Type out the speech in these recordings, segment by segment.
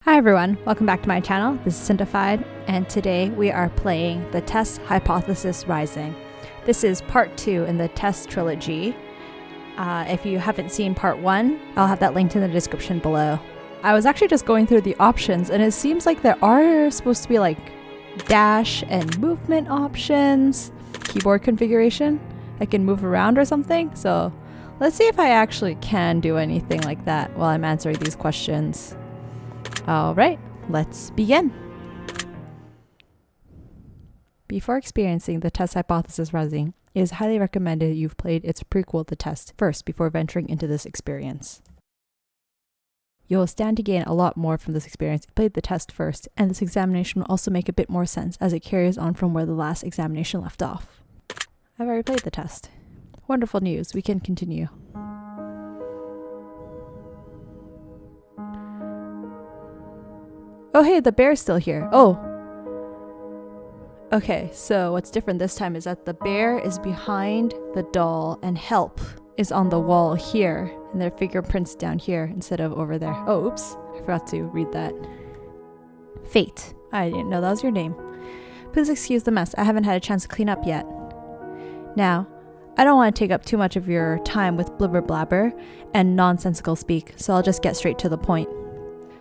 Hi everyone, welcome back to my channel. This is Cindified, and today we are playing the Test Hypothesis Rising. This is part 2 in the Test Trilogy. If you haven't seen part 1, I'll have that linked in the description below. I was actually just going through the options, and it seems like there are supposed to be like dash and movement options, keyboard configuration. I can move around or something, so let's see if I actually can do anything like that while I'm answering these questions. Alright, let's begin. Before experiencing the Test Hypothesis Rising, it is highly recommended you've played its prequel, The Test, first before venturing into this experience. You will stand to gain a lot more from this experience if you played the test first, and this examination will also make a bit more sense as it carries on from where the last examination left off. I've already played the test. Wonderful news, we can continue. Oh hey, the bear's still here. Oh! Okay, so what's different this time is that the bear is behind the doll and help is on the wall here, and their fingerprints down here instead of over there. Oh, oops. I forgot to read that. Fate. I didn't know that was your name. Please excuse the mess. I haven't had a chance to clean up yet. Now, I don't want to take up too much of your time with blibber blabber and nonsensical speak, so I'll just get straight to the point.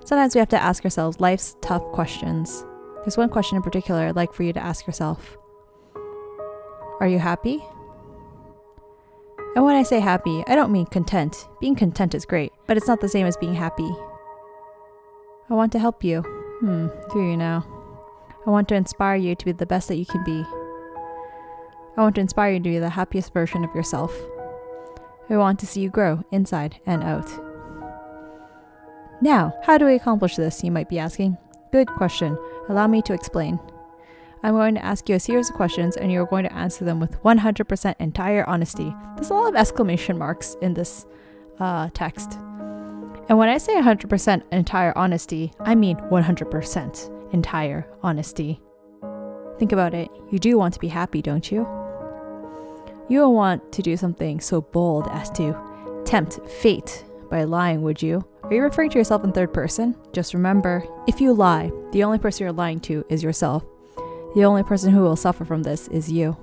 Sometimes we have to ask ourselves life's tough questions. There's one question in particular I'd like for you to ask yourself. Are you happy? And when I say happy, I don't mean content. Being content is great, but it's not the same as being happy. I want to help you. Do you now? I want to inspire you to be the best that you can be. I want to inspire you to be the happiest version of yourself. I want to see you grow inside and out. Now, how do we accomplish this, you might be asking? Good question. Allow me to explain. I'm going to ask you a series of questions and you're going to answer them with 100% entire honesty. There's a lot of exclamation marks in this text. And when I say 100% entire honesty, I mean 100% entire honesty. Think about it. You do want to be happy, don't you? You don't want to do something so bold as to tempt fate by lying, would you? Are you referring to yourself in third person? Just remember, if you lie, the only person you're lying to is yourself. The only person who will suffer from this is you.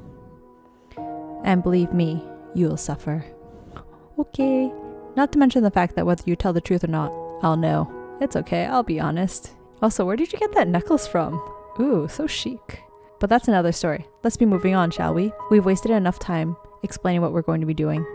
And believe me, you will suffer. Okay. Not to mention the fact that whether you tell the truth or not, I'll know. It's okay, I'll be honest. Also, where did you get that necklace from? Ooh, so chic. But that's another story. Let's be moving on, shall we? We've wasted enough time explaining what we're going to be doing.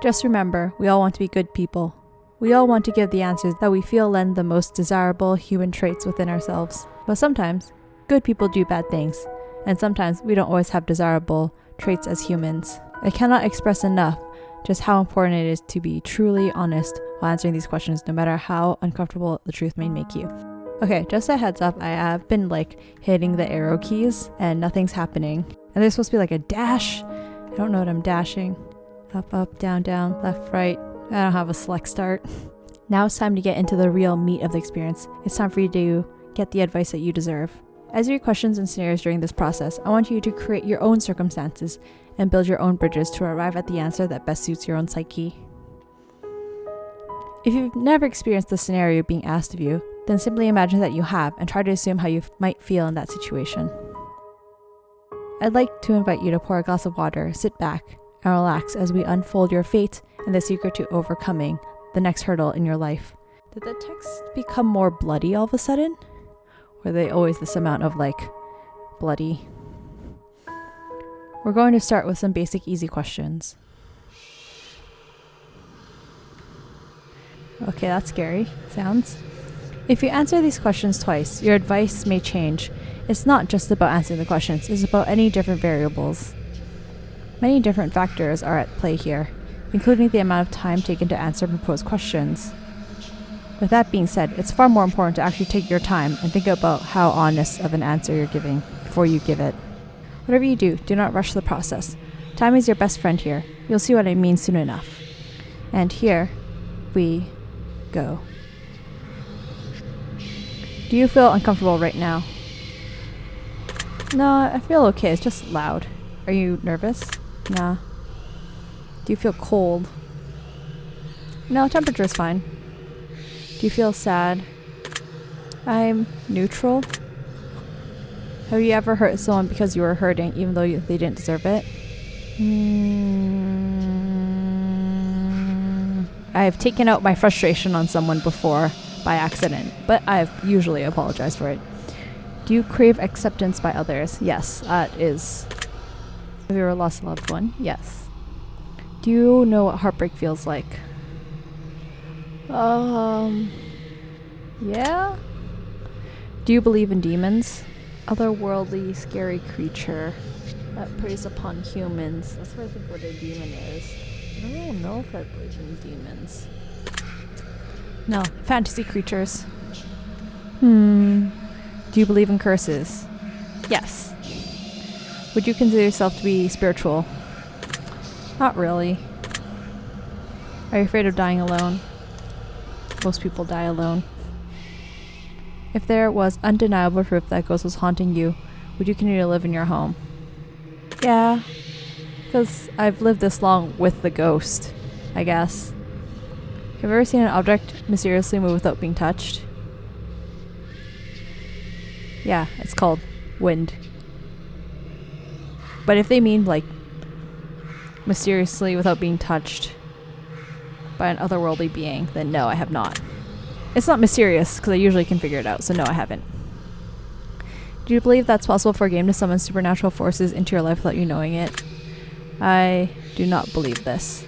Just remember, we all want to be good people. We all want to give the answers that we feel lend the most desirable human traits within ourselves. But sometimes, good people do bad things, and sometimes we don't always have desirable traits as humans. I cannot express enough just how important it is to be truly honest while answering these questions, no matter how uncomfortable the truth may make you. Okay, just a heads up, I have been hitting the arrow keys and nothing's happening. And there's supposed to be a dash. I don't know what I'm dashing. Up, up, down, down, left, right. I don't have a select start. Now it's time to get into the real meat of the experience. It's time for you to get the advice that you deserve. As you read questions and scenarios during this process, I want you to create your own circumstances and build your own bridges to arrive at the answer that best suits your own psyche. If you've never experienced the scenario being asked of you, then simply imagine that you have and try to assume how you might feel in that situation. I'd like to invite you to pour a glass of water, sit back, and relax as we unfold your fate and the secret to overcoming the next hurdle in your life. Did the text become more bloody all of a sudden? Or are they always this amount of bloody? We're going to start with some basic easy questions. Okay, that's scary. Sounds. If you answer these questions twice, your advice may change. It's not just about answering the questions, it's about any different variables. Many different factors are at play here, including the amount of time taken to answer proposed questions. With that being said, it's far more important to actually take your time and think about how honest of an answer you're giving before you give it. Whatever you do not rush the process. Time is your best friend here. You'll see what I mean soon enough. And here we go. Do you feel uncomfortable right now? No, I feel okay. It's just loud. Are you nervous? Nah. Do you feel cold? No, temperature is fine. Do you feel sad? I'm neutral. Have you ever hurt someone because you were hurting even though they didn't deserve it? I've taken out my frustration on someone before by accident, but I've usually apologized for it. Do you crave acceptance by others? Yes, that is. Have you ever lost a loved one? Yes. Do you know what heartbreak feels like? Yeah. Do you believe in demons? Otherworldly, scary creature that preys upon humans. That's what I think what a demon is. I don't know if I believe in demons. No, fantasy creatures. Do you believe in curses? Yes. Would you consider yourself to be spiritual? Not really. Are you afraid of dying alone? Most people die alone. If there was undeniable proof that a ghost was haunting you, would you continue to live in your home? Yeah, because I've lived this long with the ghost, I guess. Have you ever seen an object mysteriously move without being touched? Yeah, it's called wind. But if they mean like mysteriously without being touched by an otherworldly being, then no, I have not. It's not mysterious because I usually can figure it out, so no, I haven't. Do you believe that's possible for a game to summon supernatural forces into your life without you knowing it? I do not believe this.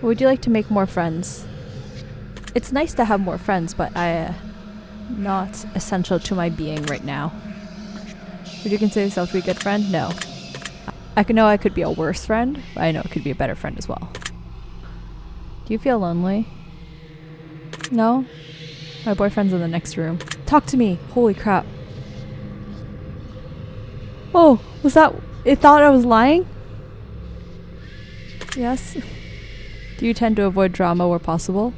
Would you like to make more friends? It's nice to have more friends, but not essential to my being right now. Would you consider yourself to be a good friend? No. I know I could be a worse friend, but I know I could be a better friend as well. Do you feel lonely? No? My boyfriend's in the next room. Talk to me! Holy crap. Oh, was that... It thought I was lying? Yes. Do you tend to avoid drama where possible?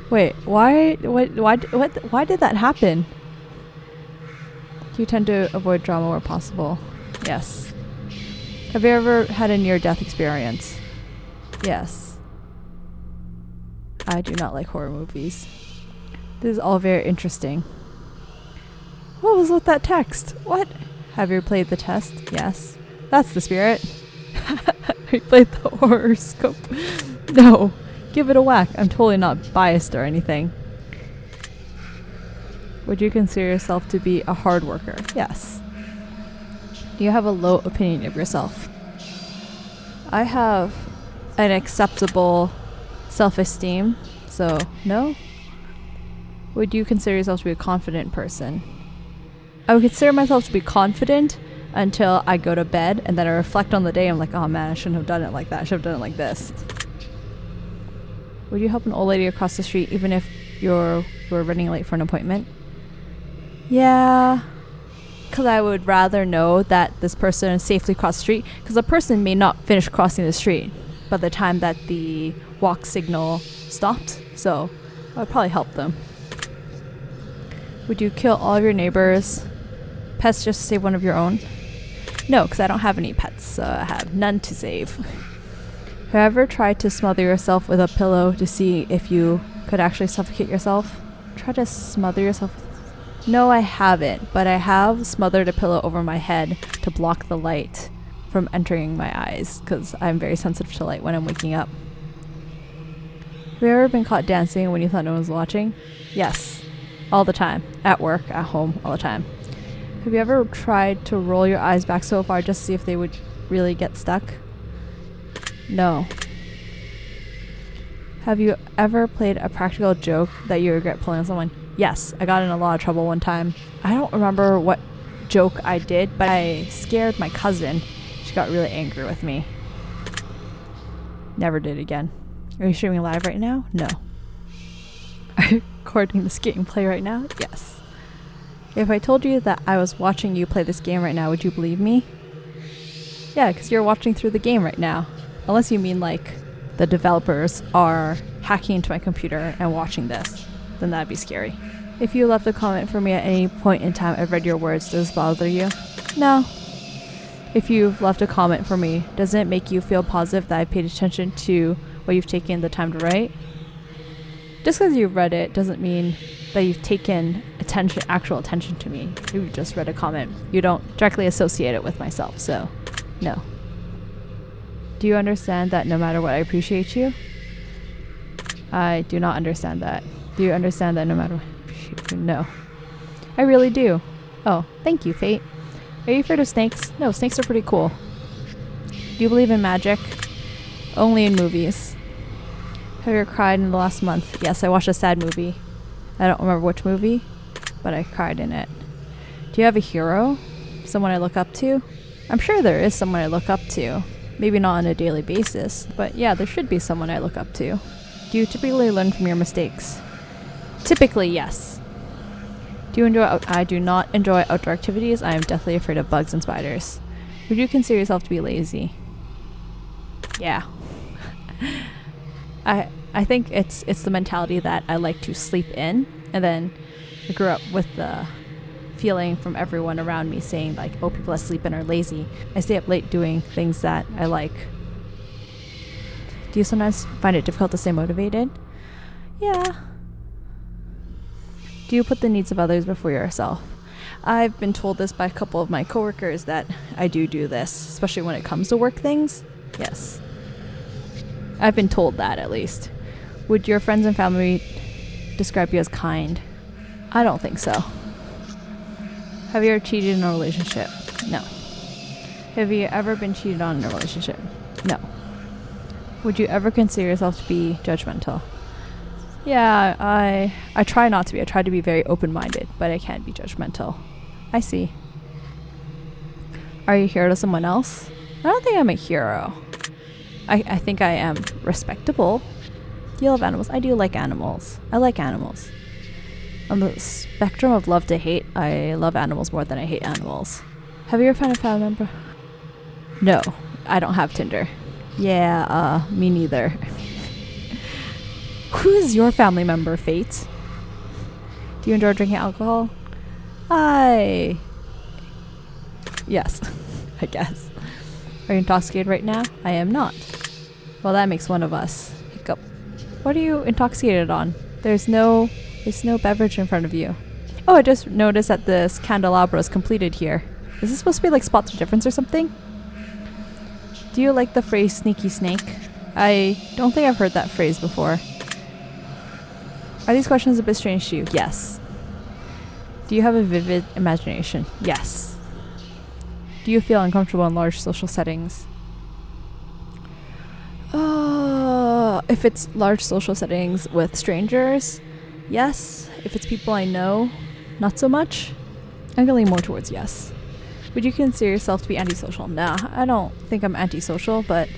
Wait, why did that happen? Do you tend to avoid drama where possible? Yes. Have you ever had a near-death experience? Yes. I do not like horror movies. This is all very interesting. What was with that text? What? Have you played the test? Yes. That's the spirit. We played the horoscope. No. Give it a whack. I'm totally not biased or anything. Would you consider yourself to be a hard worker? Yes. Do you have a low opinion of yourself? I have an acceptable self-esteem, so no. Would you consider yourself to be a confident person? I would consider myself to be confident until I go to bed, and then I reflect on the day. I'm like, oh man, I shouldn't have done it like that. I should have done it like this. Would you help an old lady across the street even if you're running late for an appointment? Yeah, because I would rather know that this person safely crossed the street, because the person may not finish crossing the street by the time that the walk signal stopped, so I would probably help them. Would you kill all of your neighbors' pets just to save one of your own? No, because I don't have any pets, so I have none to save. Have you ever tried to smother yourself with a pillow to see if you could actually suffocate yourself? Try to smother yourself? No, I haven't, but I have smothered a pillow over my head to block the light from entering my eyes, because I'm very sensitive to light when I'm waking up. Have you ever been caught dancing when you thought no one was watching? Yes, all the time. At work, at home, all the time. Have you ever tried to roll your eyes back so far just to see if they would really get stuck? No. Have you ever played a practical joke that you regret pulling on someone? Yes, I got in a lot of trouble one time. I don't remember what joke I did, but I scared my cousin. She got really angry with me. Never did again. Are you streaming live right now? No. Are you recording this gameplay right now? Yes. If I told you that I was watching you play this game right now, would you believe me? Yeah, because you're watching through the game right now. Unless you mean like the developers are hacking into my computer and watching this, then that'd be scary. If you left a comment for me at any point in time, I've read your words. Does this bother you? No. If you've left a comment for me, doesn't it make you feel positive that I paid attention to what you've taken the time to write? Just because you've read it doesn't mean that you've taken actual attention to me. You just read a comment. You don't directly associate it with myself, so no. Do you understand that no matter what, I appreciate you? I do not understand that. Do you understand that no matter what, I appreciate you? No. I really do. Oh, thank you, Fate. Are you afraid of snakes? No, snakes are pretty cool. Do you believe in magic? Only in movies. Have you ever cried in the last month? Yes, I watched a sad movie. I don't remember which movie, but I cried in it. Do you have a hero? Someone I look up to? I'm sure there is someone I look up to. Maybe not on a daily basis, but yeah, there should be someone I look up to. Do you typically learn from your mistakes? Typically, yes. Do you enjoy I do not enjoy outdoor activities. I am deathly afraid of bugs and spiders. Would you consider yourself to be lazy? Yeah. I think it's the mentality that I like to sleep in, and then I grew up with the feeling from everyone around me saying like, oh, people that sleep in are lazy. I stay up late doing things that I like. Do you sometimes find it difficult to stay motivated? Yeah. Do you put the needs of others before yourself? I've been told this by a couple of my coworkers that I do this, especially when it comes to work things. Yes. I've been told that, at least. Would your friends and family describe you as kind? I don't think so. Have you ever cheated in a relationship? No. Have you ever been cheated on in a relationship? No. Would you ever consider yourself to be judgmental? Yeah, I try not to be. I try to be very open-minded, but I can't be judgmental. I see. Are you a hero to someone else? I don't think I'm a hero. I think I am respectable. Do you love animals? I do like animals. I like animals. On the spectrum of love to hate, I love animals more than I hate animals. Have you ever found a family member? No, I don't have Tinder. Yeah, me neither. Who is your family member, Fate? Do you enjoy drinking alcohol? Yes, I guess. Are you intoxicated right now? I am not. Well, that makes one of us. Hiccup. What are you intoxicated on? There's no beverage in front of you. Oh, I just noticed that this candelabra is completed here. Is this supposed to be like Spots the Difference or something? Do you like the phrase sneaky snake? I don't think I've heard that phrase before. Are these questions a bit strange to you? Yes. Do you have a vivid imagination? Yes. Do you feel uncomfortable in large social settings? If it's large social settings with strangers, yes. If it's people I know, not so much. I'm gonna lean more towards yes. Would you consider yourself to be antisocial? Nah, I don't think I'm antisocial, but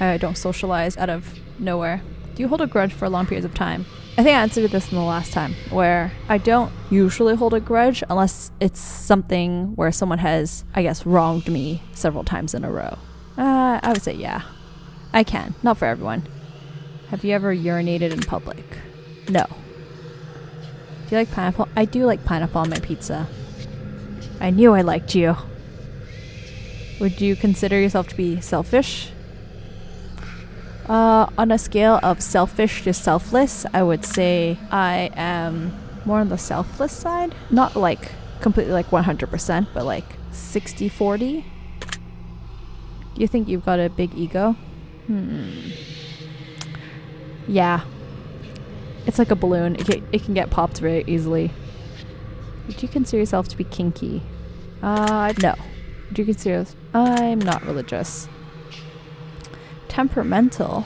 I don't socialize out of nowhere. Do you hold a grudge for long periods of time? I think I answered this in the last time, where I don't usually hold a grudge unless it's something where someone has, I guess, wronged me several times in a row. I would say yeah. I can. Not for everyone. Have you ever urinated in public? No. Do you like pineapple? I do like pineapple on my pizza. I knew I liked you. Would you consider yourself to be selfish? On a scale of selfish to selfless, I would say I am more on the selfless side. Not like completely like 100%, but like 60-40. Do you think you've got a big ego? Yeah. It's like a balloon. It can get popped very easily. Would you consider yourself to be kinky? No. Would you consider... I'm not religious. Temperamental.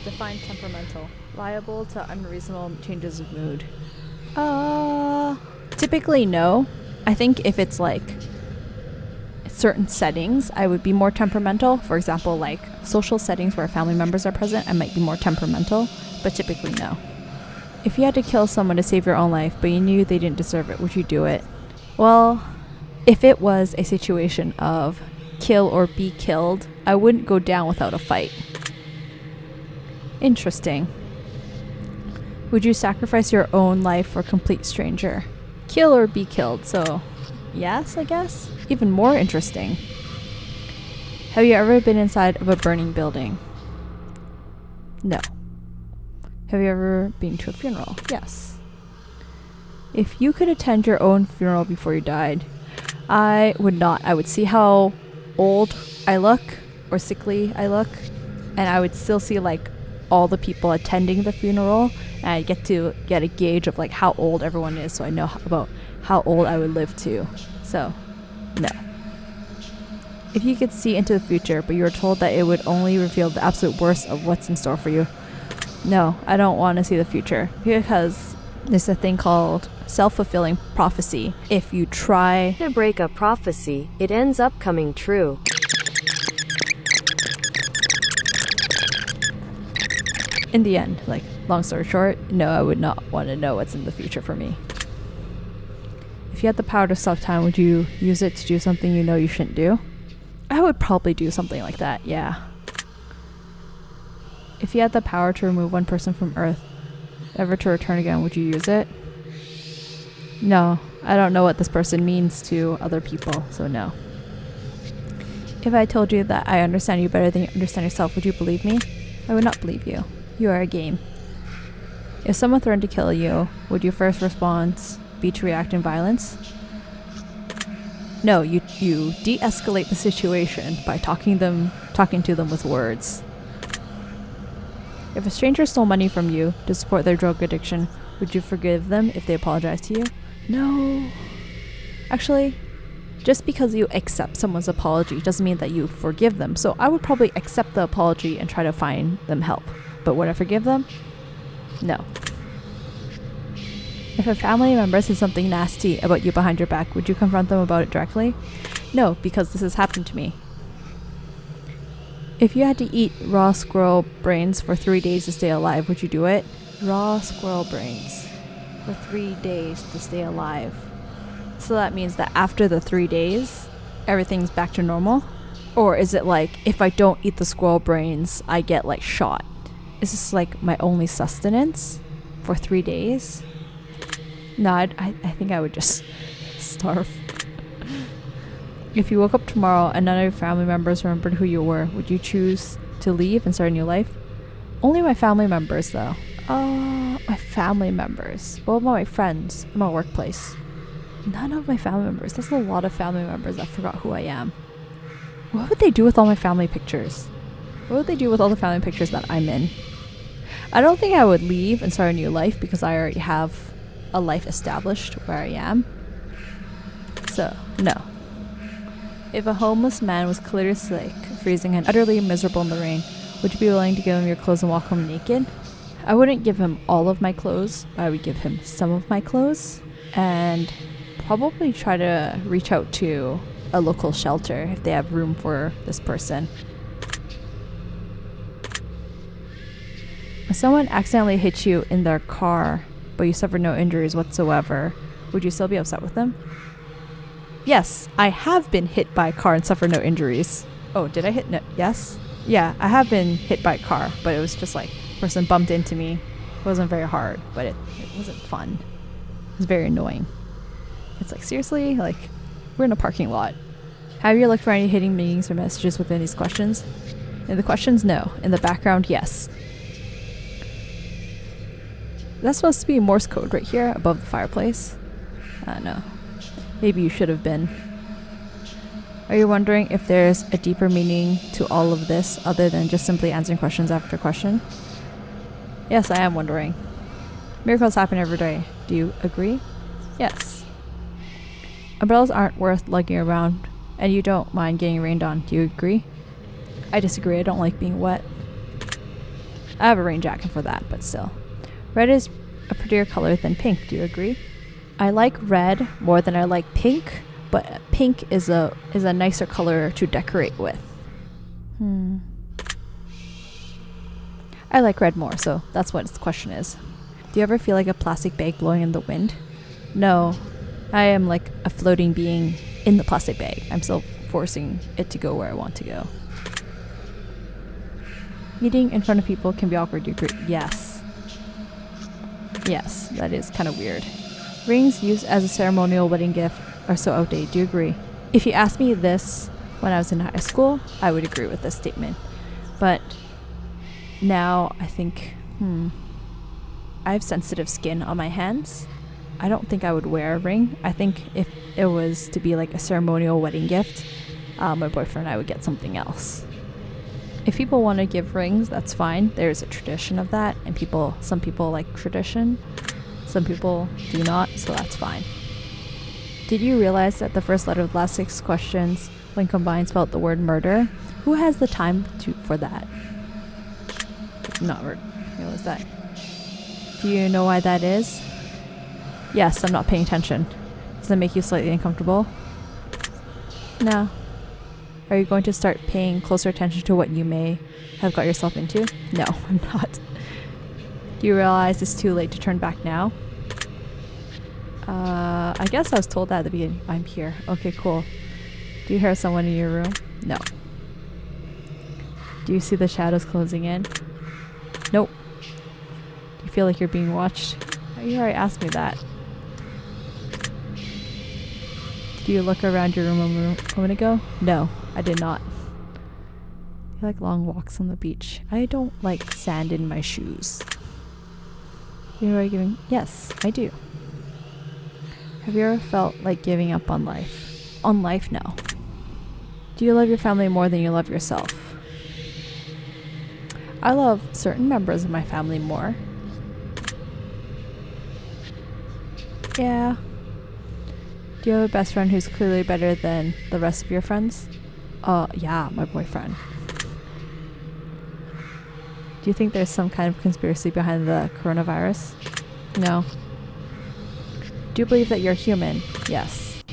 Define temperamental. Liable to unreasonable changes of mood. Typically no. I think if it's like certain settings, I would be more temperamental. For example, like social settings where family members are present, I might be more temperamental, but typically no. If you had to kill someone to save your own life, but you knew they didn't deserve it, would you do it? Well, if it was a situation of kill or be killed, I wouldn't go down without a fight. Interesting. Would you sacrifice your own life for a complete stranger? Kill or be killed, so yes, I guess. Even more interesting. Have you ever been inside of a burning building? No. Have you ever been to a funeral? Yes. If you could attend your own funeral before you died, I would not. I would see how old I look or sickly I look, and I would still see like all the people attending the funeral, and I get a gauge of like how old everyone is, so I know about how old I would live to. So, no. If you could see into the future, but you were told that it would only reveal the absolute worst of what's in store for you, no, I don't want to see the future, because there's a thing called self-fulfilling prophecy. If you try to break a prophecy, it ends up coming true. In the end, like, long story short, no, I would not want to know what's in the future for me. If you had the power to stop time, would you use it to do something you know you shouldn't do? I would probably do something like that, yeah. If you had the power to remove one person from Earth, ever to return again, would you use it? No, I don't know what this person means to other people, so no. If I told you that I understand you better than you understand yourself, would you believe me? I would not believe you. You are a game. If someone threatened to kill you, would your first response be to react in violence? No, you de-escalate the situation by talking to them with words. If a stranger stole money from you to support their drug addiction, would you forgive them if they apologize to you? No. Actually, just because you accept someone's apology doesn't mean that you forgive them. So I would probably accept the apology and try to find them help. But would I forgive them? No. If a family member says something nasty about you behind your back, would you confront them about it directly? No, because this has happened to me. If you had to eat raw squirrel brains for 3 days to stay alive, would you do it? Raw squirrel brains for 3 days to stay alive. So that means that after the 3 days, everything's back to normal? Or is it like, if I don't eat the squirrel brains, I get like shot? Is this like my only sustenance for 3 days? No, I think I would just starve. If you woke up tomorrow and none of your family members remembered who you were, would you choose to leave and start a new life? Only my family members, though. My family members. What about my friends in my workplace? None of my family members. That's a lot of family members that forgot who I am. What would they do with all my family pictures? What would they do with all the family pictures that I'm in? I don't think I would leave and start a new life because I already have a life established where I am. So, no. If a homeless man was clearly sick, freezing, and utterly miserable in the rain, would you be willing to give him your clothes and walk home naked? I wouldn't give him all of my clothes, but I would give him some of my clothes, and probably try to reach out to a local shelter if they have room for this person. If someone accidentally hit you in their car, but you suffered no injuries whatsoever, would you still be upset with them? Yes, I have been hit by a car and suffered no injuries. Oh, did I hit? No, yes? Yeah, I have been hit by a car, but it was just like, a person bumped into me. It wasn't very hard, but it wasn't fun. It was very annoying. It's like, seriously? Like, we're in a parking lot. Have you looked for any hidden meanings or messages within these questions? In the questions, no. In the background, yes. That's supposed to be Morse code right here above the fireplace. No. Maybe you should have been. Are you wondering if there's a deeper meaning to all of this other than just simply answering questions after question? Yes, I am wondering. Miracles happen every day. Do you agree? Yes. Umbrellas aren't worth lugging around, and you don't mind getting rained on. Do you agree? I disagree. I don't like being wet. I have a rain jacket for that, but still. Red is a prettier color than pink. Do you agree? I like red more than I like pink, but pink is a nicer color to decorate with. I like red more, so that's what the question is. Do you ever feel like a plastic bag blowing in the wind? No, I am like a floating being in the plastic bag. I'm still forcing it to go where I want to go. Eating in front of people can be awkward. Do you agree? Yes. Yes, that is kind of weird. Rings used as a ceremonial wedding gift are so outdated. Do you agree? If you asked me this when I was in high school, I would agree with this statement. But now I think, I have sensitive skin on my hands. I don't think I would wear a ring. I think if it was to be like a ceremonial wedding gift, my boyfriend and I would get something else. If people want to give rings, that's fine. There's a tradition of that, and some people like tradition. Some people do not, so that's fine. Did you realize that the first letter of the last 6 questions, when combined, spelled the word murder? Who has the time for that? Not realize that. Do you know why that is? Yes, I'm not paying attention. Does that make you slightly uncomfortable? No. Are you going to start paying closer attention to what you may have got yourself into? No, I'm not. Do you realize it's too late to turn back now? I guess I was told that at the beginning. I'm here. Okay, cool. Do you hear someone in your room? No. Do you see the shadows closing in? Nope. Do you feel like you're being watched? You already asked me that. Did you look around your room a moment ago? No, I did not. I like long walks on the beach. I don't like sand in my shoes. You're already giving? Yes, I do. Have you ever felt like giving up on life? On life, no. Do you love your family more than you love yourself? I love certain members of my family more. Yeah. Do you have a best friend who's clearly better than the rest of your friends? Yeah, my boyfriend. Do you think there's some kind of conspiracy behind the coronavirus? No. Do you believe that you're human? Yes.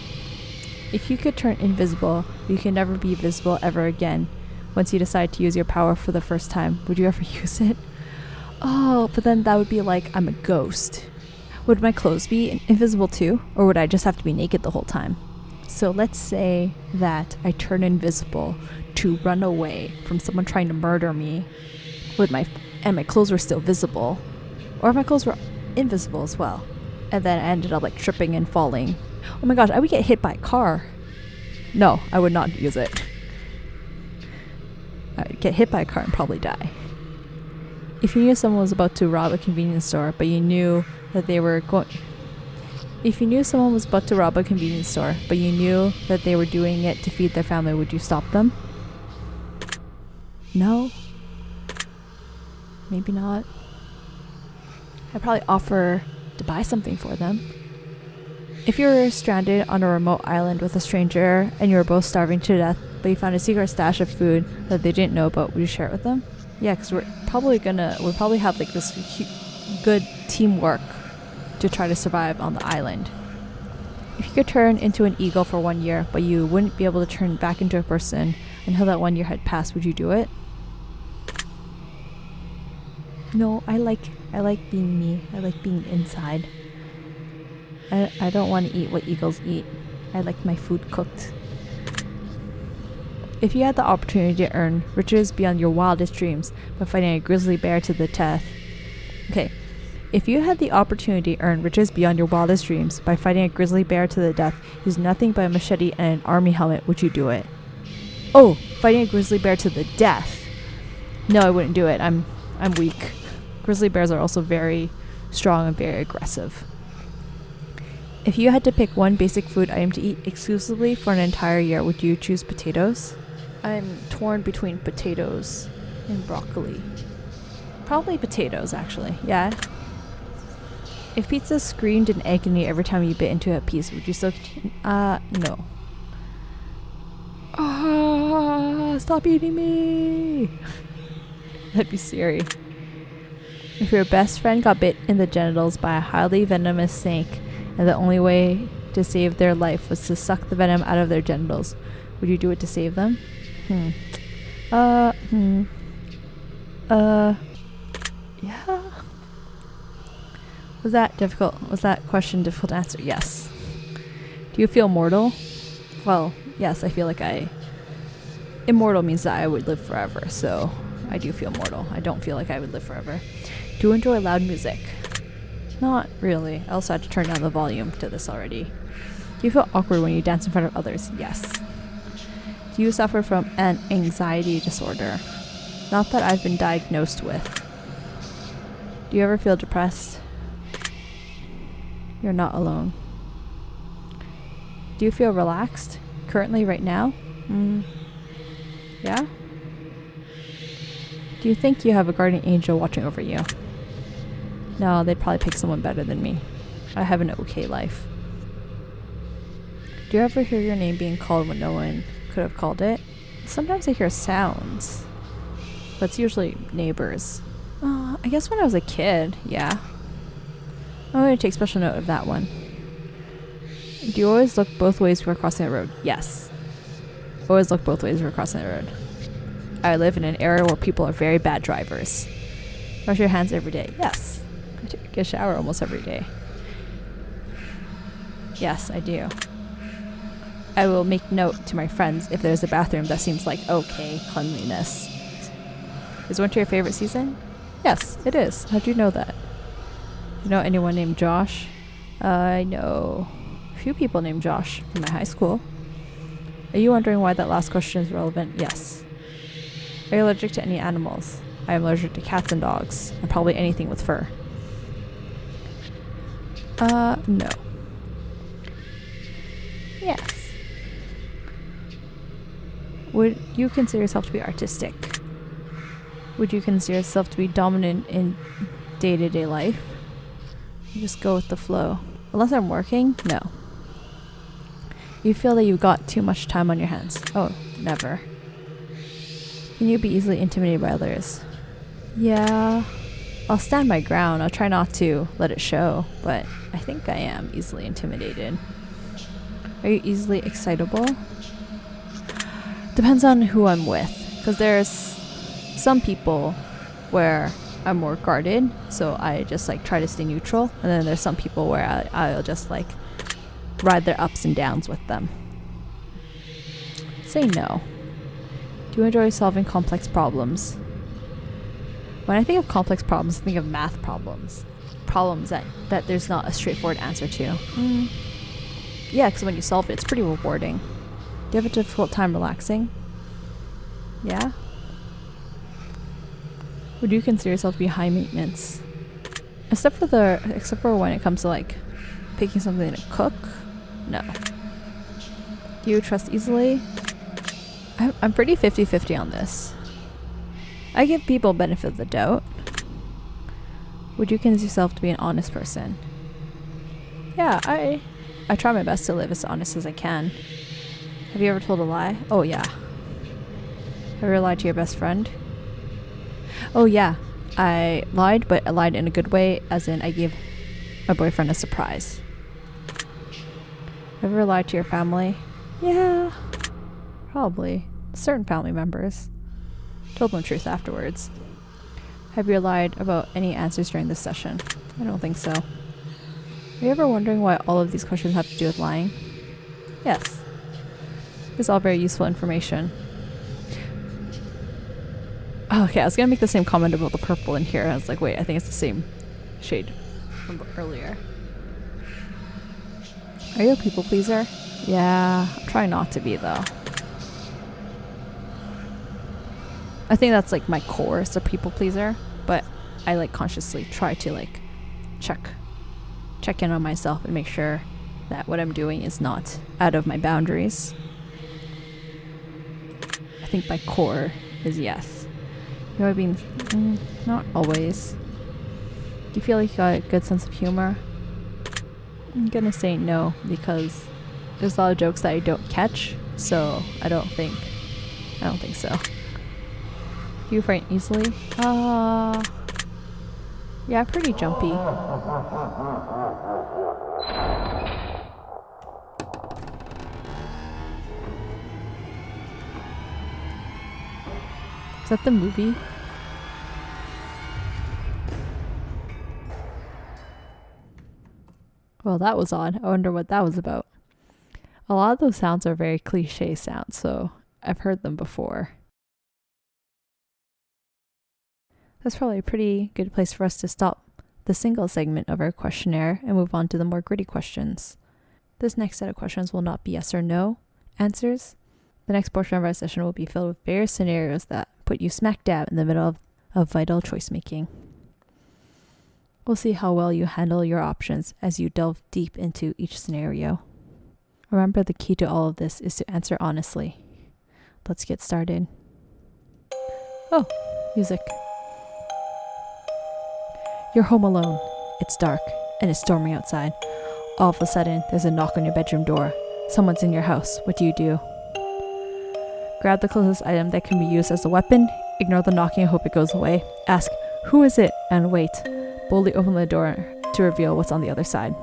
If you could turn invisible, you can never be visible ever again. Once you decide to use your power for the first time, would you ever use it? Oh, but then that would be like I'm a ghost. Would my clothes be invisible too? Or would I just have to be naked the whole time? So let's say that I turn invisible to run away from someone trying to murder me. And my clothes were still visible. Or if my clothes were invisible as well. And then I ended up like tripping and falling. Oh my gosh, I would get hit by a car. No, I would not use it. I'd get hit by a car and probably die. If you knew someone was about to rob a convenience store, but you knew that they were doing it to feed their family, would you stop them? No. Maybe not. I'd probably offer to buy something for them. If you were stranded on a remote island with a stranger and you were both starving to death, but you found a secret stash of food that they didn't know about, would you share it with them? Yeah, because we'll probably have like this good teamwork to try to survive on the island. If you could turn into an eagle for 1 year, but you wouldn't be able to turn back into a person until that 1 year had passed, would you do it? No, I like being me. I like being inside. I don't want to eat what eagles eat. I like my food cooked. If you had the opportunity to earn riches beyond your wildest dreams by fighting a grizzly bear to the death. Okay. If you had the opportunity to earn riches beyond your wildest dreams by fighting a grizzly bear to the death, using nothing but a machete and an army helmet, would you do it? Oh, fighting a grizzly bear to the death. No, I wouldn't do it. I'm weak. Grizzly bears are also very strong and very aggressive. If you had to pick one basic food item to eat exclusively for an entire year, would you choose potatoes? I'm torn between potatoes and broccoli. Probably potatoes, actually. Yeah. If pizza screamed in agony every time you bit into a piece, would you still continue? No. Stop eating me! That'd be scary. If your best friend got bit in the genitals by a highly venomous snake, and the only way to save their life was to suck the venom out of their genitals, would you do it to save them? Yeah. Was that difficult? Was that question difficult to answer? Yes. Do you feel mortal? Well, yes, I feel like immortal means that I would live forever, so I do feel mortal. I don't feel like I would live forever. Do you enjoy loud music? Not really. I also had to turn down the volume to this already. Do you feel awkward when you dance in front of others? Yes. Do you suffer from an anxiety disorder? Not that I've been diagnosed with. Do you ever feel depressed? You're not alone. Do you feel relaxed? Currently, right now? Yeah? Do you think you have a guardian angel watching over you? No, they'd probably pick someone better than me. I have an okay life. Do you ever hear your name being called when no one could have called it? Sometimes I hear sounds, but it's usually neighbors. I guess when I was a kid, yeah. I'm going to take special note of that one. Do you always look both ways before crossing the road? Yes. Always look both ways before crossing the road. I live in an area where people are very bad drivers. Wash your hands every day. Yes. I take a shower almost every day. Yes, I do. I will make note to my friends if there's a bathroom that seems like okay cleanliness. Is winter your favorite season? Yes, it is. How do you know that? You know anyone named Josh? I know a few people named Josh from my high school. Are you wondering why that last question is relevant? Yes. Are you allergic to any animals? I am allergic to cats and dogs, and probably anything with fur. No. Yes. Would you consider yourself to be artistic? Would you consider yourself to be dominant in day-to-day life? You just go with the flow. Unless I'm working? No. You feel that you've got too much time on your hands? Oh, never. Can you be easily intimidated by others? Yeah. I'll stand my ground. I'll try not to let it show, but I think I am easily intimidated. Are you easily excitable? Depends on who I'm with, because there's some people where I'm more guarded, so I just like try to stay neutral, and then there's some people where I'll just like ride their ups and downs with them. Say no. Do you enjoy solving complex problems? When I think of complex problems, I think of math problems. Problems that there's not a straightforward answer to. Yeah, because when you solve it, it's pretty rewarding. Do you have a difficult time relaxing? Yeah? Would you consider yourself to be high maintenance? Except for when it comes to like picking something to cook? No. Do you trust easily? I'm pretty 50-50 on this. I give people benefit of the doubt. Would you consider yourself to be an honest person? Yeah, I try my best to live as honest as I can. Have you ever told a lie? Oh yeah. Have you ever lied to your best friend? Oh yeah. I lied, but I lied in a good way, as in I gave my boyfriend a surprise. Have you ever lied to your family? Yeah. Probably. Certain family members. Told them the truth afterwards. Have you lied about any answers during this session? I don't think so. Are you ever wondering why all of these questions have to do with lying? Yes. It's all very useful information. Oh, okay, I was gonna make the same comment about the purple in here. I was like, wait, I think it's the same shade from earlier. Are you a people pleaser? Yeah, I'm trying not to be though. I think that's like my core is a people pleaser, but I like consciously try to like check in on myself and make sure that what I'm doing is not out of my boundaries. I think my core is yes. You know what I mean? Not always. Do you feel like you got a good sense of humor? I'm gonna say no, because there's a lot of jokes that I don't catch, so I don't think so. Do you frighten easily? Yeah, pretty jumpy. Is that the movie? Well, that was odd. I wonder what that was about. A lot of those sounds are very cliche sounds, so I've heard them before. That's probably a pretty good place for us to stop the single segment of our questionnaire and move on to the more gritty questions. This next set of questions will not be yes or no answers. The next portion of our session will be filled with various scenarios that put you smack dab in the middle of vital choice making. We'll see how well you handle your options as you delve deep into each scenario. Remember, the key to all of this is to answer honestly. Let's get started. Oh, music. You're home alone. It's dark, and it's storming outside. All of a sudden, there's a knock on your bedroom door. Someone's in your house. What do? Grab the closest item that can be used as a weapon, ignore the knocking and hope it goes away. Ask, who is it? And wait. Boldly open the door to reveal what's on the other side.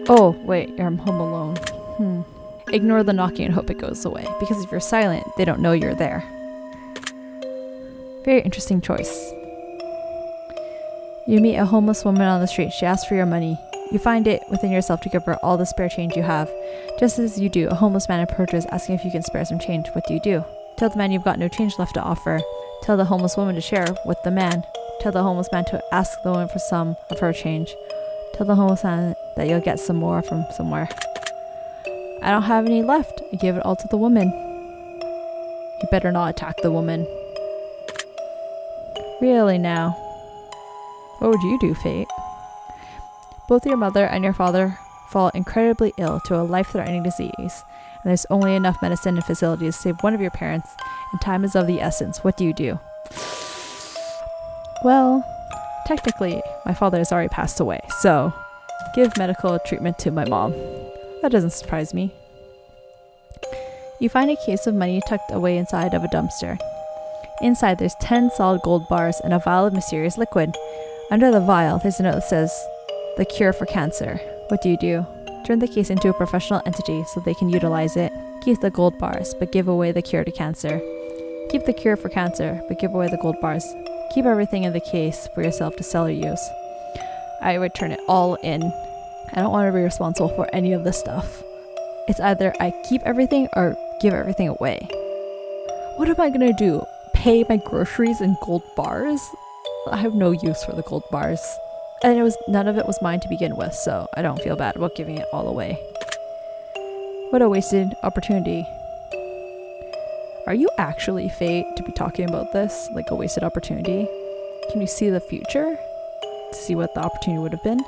Oh, wait, you're home alone. Ignore the knocking and hope it goes away, because if you're silent, they don't know you're there. Very interesting choice. You meet a homeless woman on the street. She asks for your money. You find it within yourself to give her all the spare change you have. Just as you do, a homeless man approaches, asking if you can spare some change. What do? Tell the man you've got no change left to offer. Tell the homeless woman to share with the man. Tell the homeless man to ask the woman for some of her change. Tell the homeless man that you'll get some more from somewhere. I don't have any left. I gave it all to the woman. You better not attack the woman. Really now? What would you do, Fate? Both your mother and your father fall incredibly ill to a life-threatening disease, and there's only enough medicine and facilities to save one of your parents, and time is of the essence. What do? Well, technically, my father has already passed away, so give medical treatment to my mom. That doesn't surprise me. You find a case of money tucked away inside of a dumpster. Inside, there's 10 solid gold bars and a vial of mysterious liquid. Under the vial, there's a note that says, "The cure for cancer." What do? Turn the case into a professional entity so they can utilize it. Keep the gold bars, but give away the cure to cancer. Keep the cure for cancer, but give away the gold bars. Keep everything in the case for yourself to sell or use. I would turn it all in. I don't want to be responsible for any of this stuff. It's either I keep everything or give everything away. What am I gonna do? Pay my groceries in gold bars? I have no use for the gold bars. And none of it was mine to begin with, so I don't feel bad about giving it all away. What a wasted opportunity. Are you actually Fate to be talking about this? Like a wasted opportunity? Can you see the future? To see what the opportunity would have been?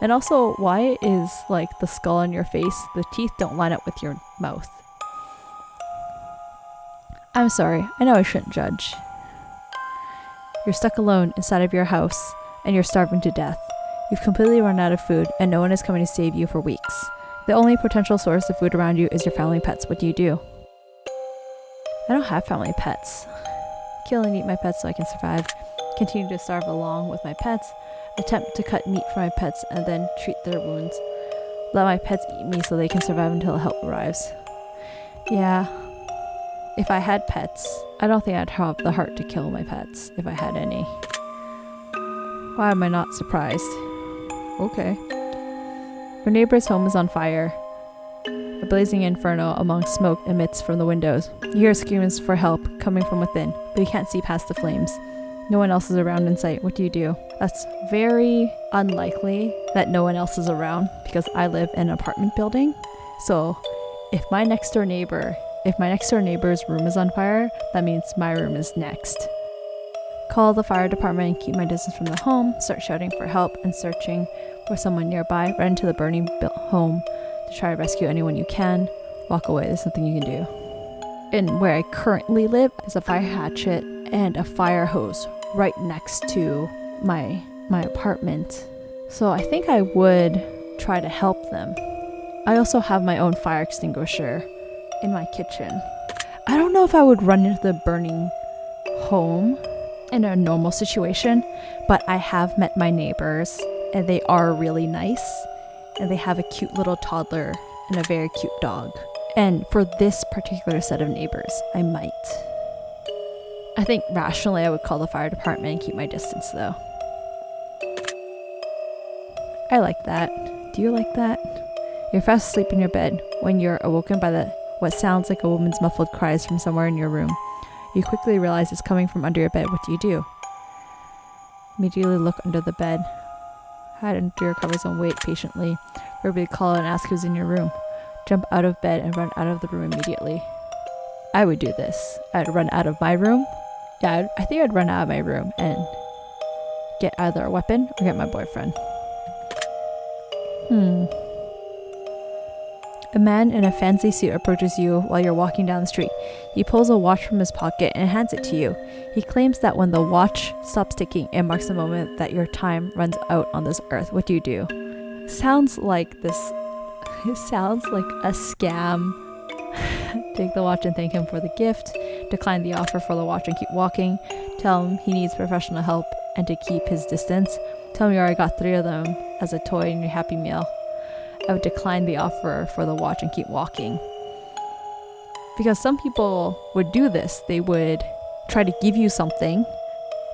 And also, why is like the skull on your face, the teeth don't line up with your mouth? I'm sorry, I know I shouldn't judge. You're stuck alone inside of your house, and you're starving to death. You've completely run out of food, and no one is coming to save you for weeks. The only potential source of food around you is your family pets. What do? I don't have family pets. Kill and eat my pets so I can survive. Continue to starve along with my pets. Attempt to cut meat for my pets and then treat their wounds. Let my pets eat me so they can survive until help arrives. Yeah. If I had pets, I don't think I'd have the heart to kill my pets if I had any. Why am I not surprised? Okay. Your neighbor's home is on fire. A blazing inferno among smoke emits from the windows. You hear screams for help coming from within, but you can't see past the flames. No one else is around in sight. What do? That's very unlikely that no one else is around because I live in an apartment building. So if my next door neighbor's room is on fire, that means my room is next. Call the fire department and keep my distance from the home. Start shouting for help and searching for someone nearby. Run into the burning home to try to rescue anyone you can. Walk away. There's nothing you can do. In where I currently live, there's a fire hatchet and a fire hose right next to my apartment. So I think I would try to help them. I also have my own fire extinguisher in my kitchen. I don't know if I would run into the burning home in a normal situation, but I have met my neighbors and they are really nice and they have a cute little toddler and a very cute dog. And for this particular set of neighbors, I might. I think rationally I would call the fire department and keep my distance though. I like that. Do you like that? You're fast asleep in your bed when you're awoken by what sounds like a woman's muffled cries from somewhere in your room. You quickly realize it's coming from under your bed. What do? Immediately look under the bed. Hide under your covers and wait patiently. Verbally call and ask who's in your room. Jump out of bed and run out of the room immediately. I would do this. I'd run out of my room. Yeah, I think I'd run out of my room and Get either a weapon or get my boyfriend. A man in a fancy suit approaches you while you're walking down the street. He pulls a watch from his pocket and hands it to you. He claims that when the watch stops ticking, it marks the moment that your time runs out on this earth. What do you do? Sounds like this. It sounds like a scam. Take the watch and thank him for the gift. Decline the offer for the watch and keep walking. Tell him he needs professional help and to keep his distance. Tell him you already got 3 of them as a toy in your Happy Meal. I would decline the offer for the watch and keep walking. Because some people would do this. They would try to give you something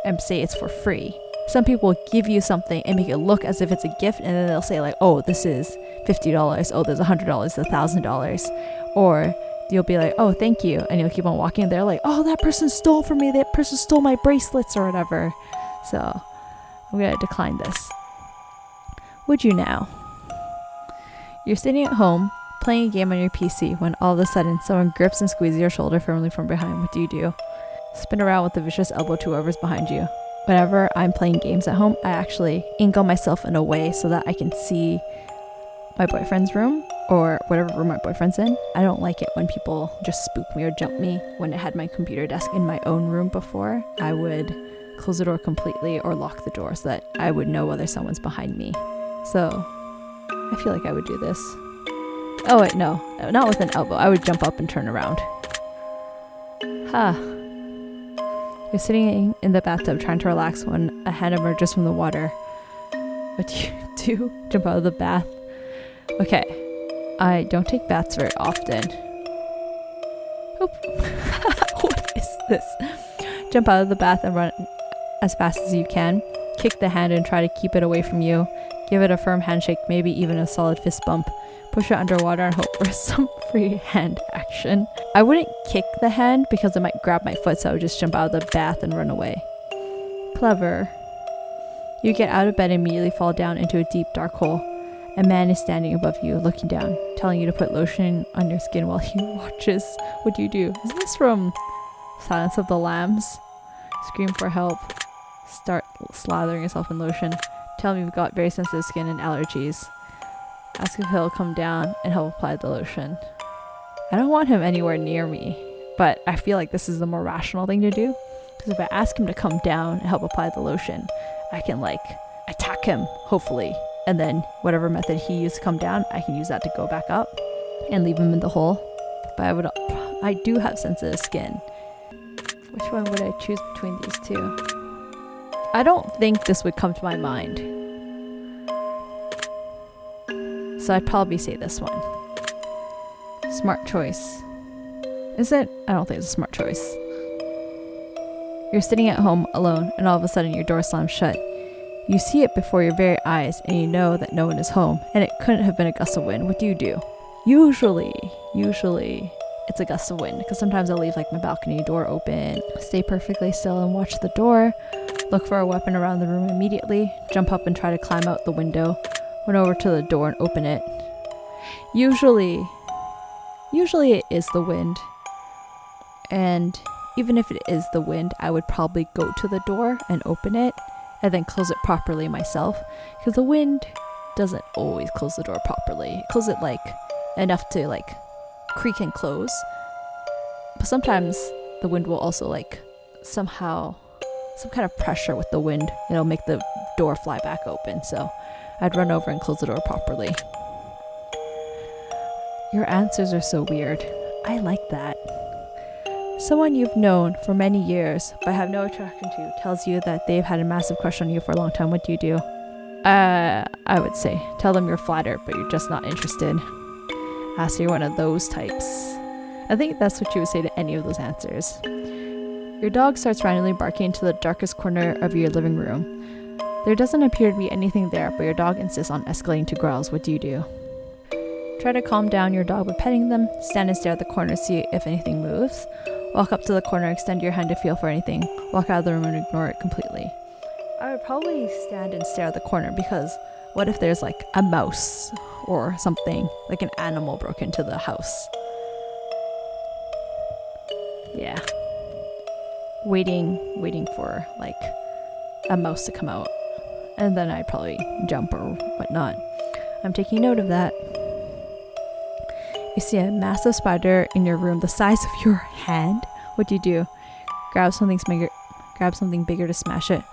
and say it's for free. Some people will give you something and make it look as if it's a gift, and then they'll say like, oh, this is $50. Oh, there's $100, $1,000. Or you'll be like, oh, thank you. And you'll keep on walking. And they're like, oh, that person stole from me. That person stole my bracelets or whatever. So I'm going to decline this. Would you now? You're sitting at home playing a game on your PC when all of a sudden someone grips and squeezes your shoulder firmly from behind. What do you do? Spin around with a vicious elbow to whoever's behind you. Whenever I'm playing games at home, I actually angle myself in a way so that I can see my boyfriend's room or whatever room my boyfriend's in. I don't like it when people just spook me or jump me. When I had my computer desk in my own room before, I would close the door completely or lock the door so that I would know whether someone's behind me. So I feel like I would do this. Oh wait, no, not with an elbow. I would jump up and turn around. You're sitting in the bathtub trying to relax when a hand emerges from the water. What do you do? Jump out of the bath? Okay, I don't take baths very often. Oop. What is this? Jump out of the bath and run as fast as you can. Kick the hand and try to keep it away from you. Give it a firm handshake, maybe even a solid fist bump. Push it underwater and hope for some free hand action. I wouldn't kick the hand because it might grab my foot, so I would just jump out of the bath and run away. Clever. You get out of bed and immediately fall down into a deep, dark hole. A man is standing above you, looking down, telling you to put lotion on your skin while he watches. What do you do? Is this from Silence of the Lambs? Scream for help. Start slathering yourself in lotion. Tell him you've got very sensitive skin and allergies. Ask if he'll come down and help apply the lotion. I don't want him anywhere near me, but I feel like this is the more rational thing to do. Because if I ask him to come down and help apply the lotion, I can attack him, hopefully. And then whatever method he used to come down, I can use that to go back up and leave him in the hole. But I do have sensitive skin. Which one would I choose between these two? I don't think this would come to my mind. So I'd probably say this one. Smart choice. Is it? I don't think it's a smart choice. You're sitting at home alone and all of a sudden your door slams shut. You see it before your very eyes and you know that no one is home and it couldn't have been a gust of wind. What do you do? Usually it's a gust of wind because sometimes I'll leave my balcony door open, stay perfectly still and watch the door, look for a weapon around the room immediately, jump up and try to climb out the window, run over to the door and open it. Usually it is the wind. And even if it is the wind, I would probably go to the door and open it and then close it properly myself, because the wind doesn't always close the door properly. It closes it enough to creak and close, but sometimes the wind will also somehow some kind of pressure with the wind, it'll make the door fly back open. So I'd run over and close the door properly. Your answers are so weird. I like that. Someone you've known for many years but have no attraction to tells you that they've had a massive crush on you for a long time. What do you do? I would say tell them you're flattered but you're just not interested. Ask you're one of those types. I think that's what you would say to any of those answers. Your dog starts randomly barking into the darkest corner of your living room. There doesn't appear to be anything there, but your dog insists on escalating to growls. What do you do? Try to calm down your dog by petting them. Stand and stare at the corner, see if anything moves. Walk up to the corner, extend your hand to feel for anything. Walk out of the room and ignore it completely. I would probably stand and stare at the corner because what if there's a mouse or something, an animal broke into the house? Yeah. Waiting for a mouse to come out And then I'd probably jump or whatnot. I'm taking note of that. You see a massive spider in your room the size of your hand. What do? Grab something bigger to smash it.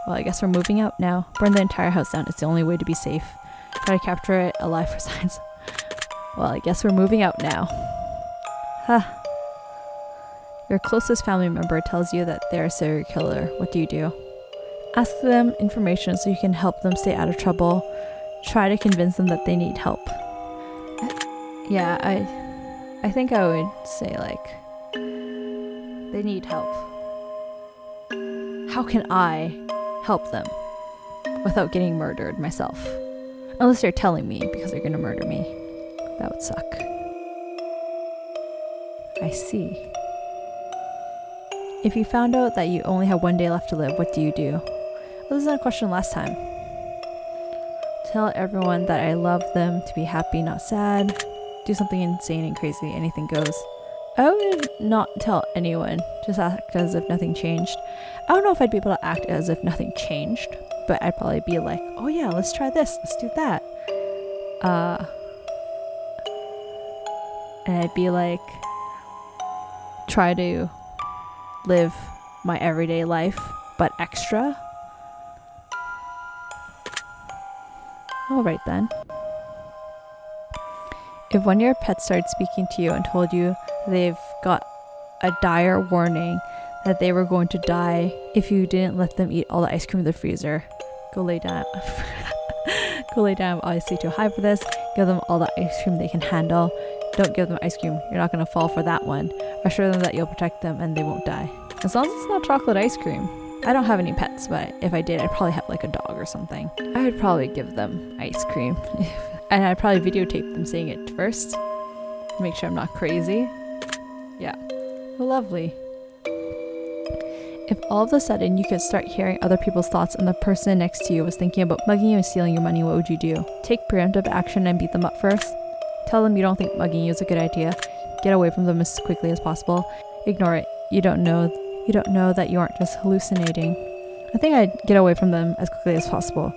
Well, I guess we're moving out now. Burn the entire house down. It's the only way to be safe. Try to capture it alive for science. Well, I guess we're moving out now. Huh. Your closest family member tells you that they're a serial killer. What do? Ask them information so you can help them stay out of trouble. Try to convince them that they need help. Yeah, I think I would say, like, they need help. How can I help them without getting murdered myself? Unless they're telling me because they're gonna murder me. That would suck. I see. If you found out that you only have one day left to live, what do? Well, this is a question last time. Tell everyone that I love them to be happy, not sad. Do something insane and crazy, anything goes. I would not tell anyone, just act as if nothing changed. I don't know if I'd be able to act as if nothing changed, but I'd probably be like, oh yeah, let's try this, let's do that. And I'd be like, try to live my everyday life, but extra. Alright then. If one of your pets started speaking to you and told you they've got a dire warning that they were going to die if you didn't let them eat all the ice cream in the freezer, go lay down. Go lay down, obviously too high for this. Give them all the ice cream they can handle. Don't give them ice cream. You're not going to fall for that one. Assure them that you'll protect them and they won't die. As long as it's not chocolate ice cream. I don't have any pets, but if I did, I'd probably have like a dog or something. I would probably give them ice cream. And I'd probably videotape them saying it first to make sure I'm not crazy. Yeah. Lovely. If all of a sudden you could start hearing other people's thoughts and the person next to you was thinking about mugging you and stealing your money, what would you do? Take preemptive action and beat them up first. Tell them you don't think mugging you is a good idea. Get away from them as quickly as possible. Ignore it. You don't know that you aren't just hallucinating. I think I'd get away from them as quickly as possible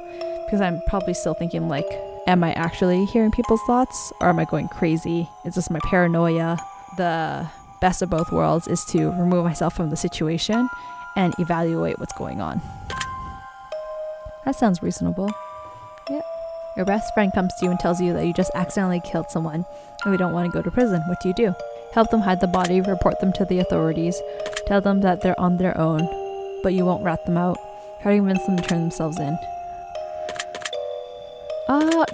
because I'm probably still thinking like, am I actually hearing people's thoughts or am I going crazy? Is this my paranoia? The best of both worlds is to remove myself from the situation and evaluate what's going on. That sounds reasonable. Yeah. Your best friend comes to you and tells you that you just accidentally killed someone and we don't want to go to prison. What do? Help them hide the body, report them to the authorities, tell them that they're on their own, but you won't rat them out. Try to convince them to turn themselves in.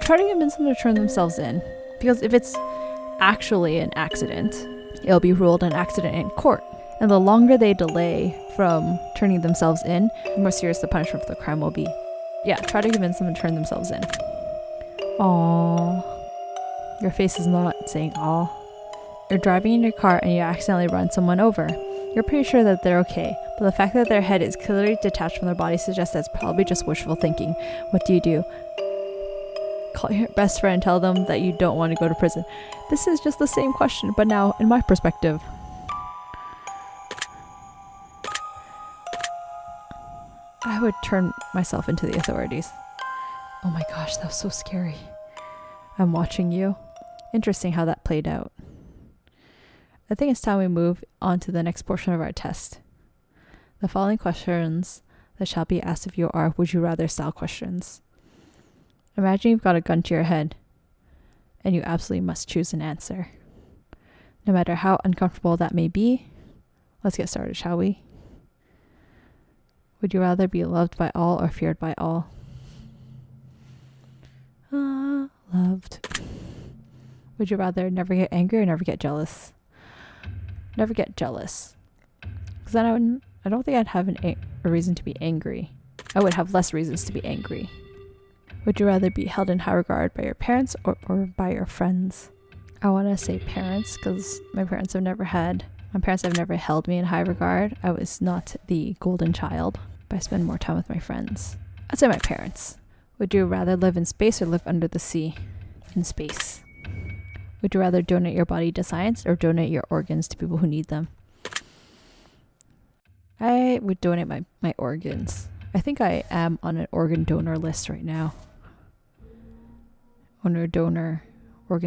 Try to convince them to turn themselves in. Because if it's actually an accident, it'll be ruled an accident in court. And the longer they delay from turning themselves in, the more serious the punishment for the crime will be. Yeah, try to convince them to turn themselves in. Aww. Your face is not saying aww. You're driving in your car and you accidentally run someone over. You're pretty sure that they're okay, but the fact that their head is clearly detached from their body suggests that's probably just wishful thinking. What do? Call your best friend and tell them that you don't want to go to prison. This is just the same question, but now in my perspective. I would turn myself into the authorities. Oh my gosh, that was so scary. I'm watching you. Interesting how that played out. I think it's time we move on to the next portion of our test. The following questions that shall be asked of you are would you rather style questions. Imagine you've got a gun to your head and you absolutely must choose an answer. No matter how uncomfortable that may be, let's get started, shall we? Would you rather be loved by all or feared by all? Loved. Would you rather never get angry or never get jealous? Never get jealous. Because then I don't think I'd have a reason to be angry. I would have less reasons to be angry. Would you rather be held in high regard by your parents or by your friends? I want to say parents because my parents have never held me in high regard. I was not the golden child, but I spend more time with my friends. I'd say my parents. Would you rather live in space or live under the sea? In space. Would you rather donate your body to science or donate your organs to people who need them? I would donate my organs. I think I am on an organ donor list right now. Organ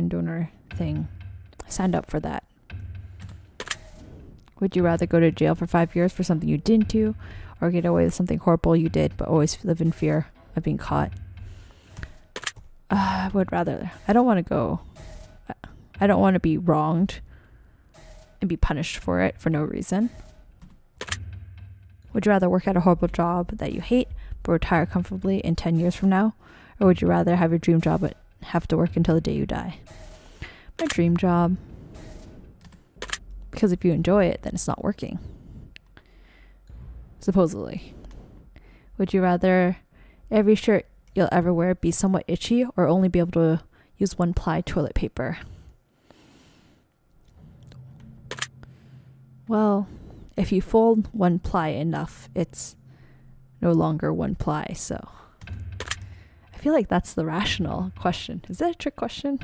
donor thing. I signed up for that. Would you rather go to jail for 5 years for something you didn't do, or get away with something horrible you did but always live in fear of being caught? I would rather. I don't want to be wronged and be punished for it for no reason. Would you rather work at a horrible job that you hate but retire comfortably in 10 years from now? Or would you rather have your dream job but have to work until the day you die? My dream job. Because if you enjoy it, then it's not working. Supposedly. Would you rather every shirt you'll ever wear be somewhat itchy, or only be able to use one-ply toilet paper? Well, if you fold one ply enough, it's no longer one ply, so I feel like that's the rational question. Is that a trick question?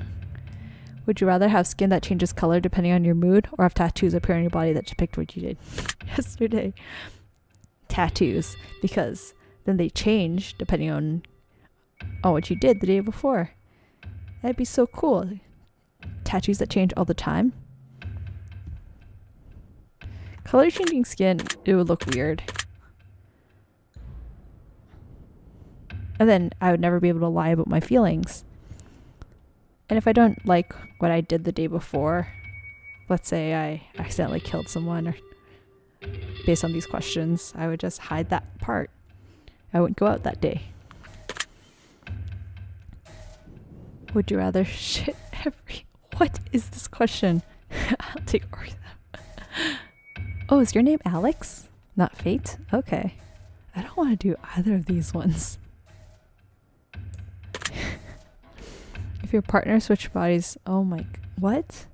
Would you rather have skin that changes color depending on your mood, or have tattoos appear on your body that depict what you did yesterday? Tattoos, because then they change depending on what you did the day before. That'd be so cool. Tattoos that change all the time. Color changing skin, it would look weird. And then I would never be able to lie about my feelings. And if I don't like what I did the day before, let's say I accidentally killed someone, or based on these questions, I would just hide that part. I wouldn't go out that day. Would you rather shit every... What is this question? I'll take orgasm. Oh, is your name Alex? Not Fate? Okay. I don't want to do either of these ones. If your partner switched bodies... Oh my... What?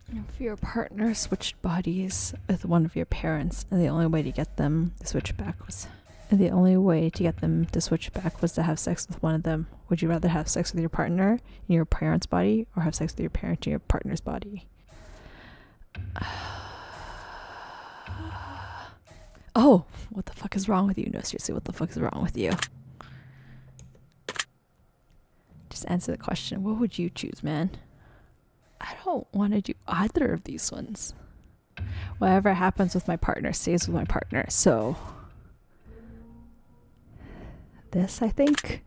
If your partner switched bodies with one of your parents, and the only way to get them to switch back was... And the only way to get them to switch back was to have sex with one of them. Would you rather have sex with your partner in your parent's body, or have sex with your parent in your partner's body? Oh, what the fuck is wrong with you? No, seriously, what the fuck is wrong with you? Just answer the question. What would you choose, man? I don't want to do either of these ones. Whatever happens with my partner stays with my partner, so... This, I think.